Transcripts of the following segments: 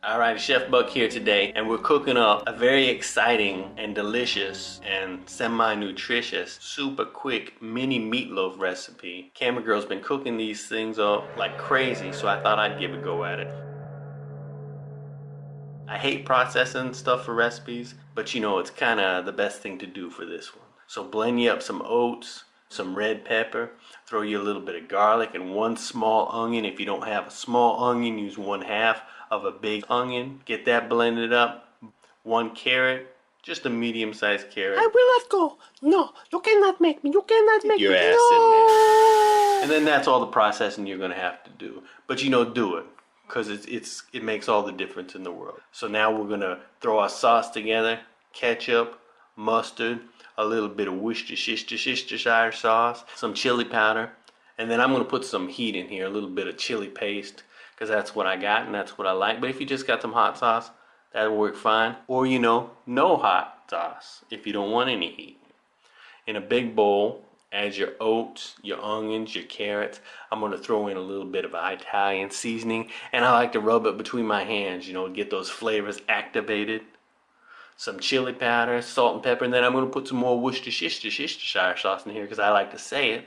Alright, Chef Buck here today, and we're cooking up a very exciting and delicious and semi-nutritious, super quick mini meatloaf recipe. Camera Girl's been cooking these things up like crazy, so I thought I'd give a go at it. I hate processing stuff for recipes, but you know, it's kind of the best thing to do for this one. So blend you up some oats, some red pepper, throw you a little bit of garlic and one small onion. If you don't have a small onion, use 1/2 of a big onion. Get that blended up. 1 carrot, just a medium-sized carrot. I will not go. No, you cannot make me. You cannot make Your me. ass No. in there. And then that's all the processing you're gonna have to do. But you know, do it, because it makes all the difference in the world. So now we're gonna throw our sauce together: ketchup, mustard, a little bit of Worcestershire sauce, some chili powder, and then I'm gonna put some heat in here, a little bit of chili paste, because that's what I got and that's what I like. But if you just got some hot sauce, that'll work fine. Or you know, no hot sauce if you don't want any heat. In a big bowl, add your oats, your onions, your carrots. I'm gonna throw in a little bit of Italian seasoning, and I like to rub it between my hands, you know, get those flavors activated. Some chili powder, salt and pepper, and then I'm gonna put some more Worcestershire sauce in here because I like to say it.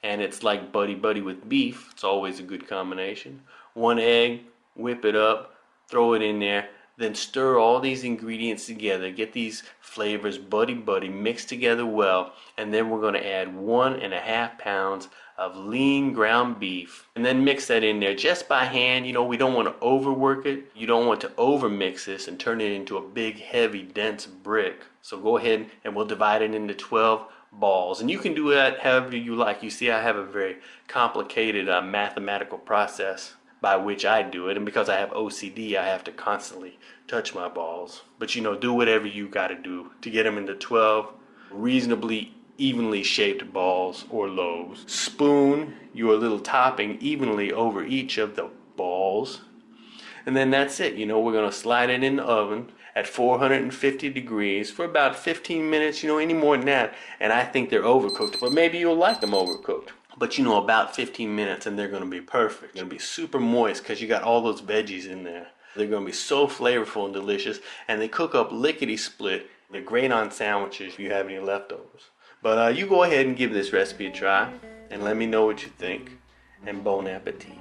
And it's like buddy buddy with beef. It's always a good combination. 1 egg, whip it up, throw it in there, then stir all these ingredients together. Get these flavors buddy buddy mixed together well, and then we're gonna add 1.5 pounds of lean ground beef, and then mix that in there just by hand. You know, we don't want to overwork it. You don't want to over mix this and turn it into a big, heavy, dense brick. So go ahead and we'll divide it into 12 balls, and you can do that however you like. You see, I have a very complicated mathematical process by which I do it, and because I have OCD, I have to constantly touch my balls. But you know, do whatever you got to do to get them into 12 reasonably evenly shaped balls or loaves. Spoon your little topping evenly over each of the balls, and then that's it. You know, we're gonna slide it in the oven at 450 degrees for about 15 minutes, you know, any more than that. And I think they're overcooked, but maybe you'll like them overcooked. But you know, about 15 minutes and they're gonna be perfect. They're gonna be super moist because you got all those veggies in there. They're gonna be so flavorful and delicious, and they cook up lickety split. They're great on sandwiches if you have any leftovers. But you go ahead and give this recipe a try and let me know what you think, and bon appetit.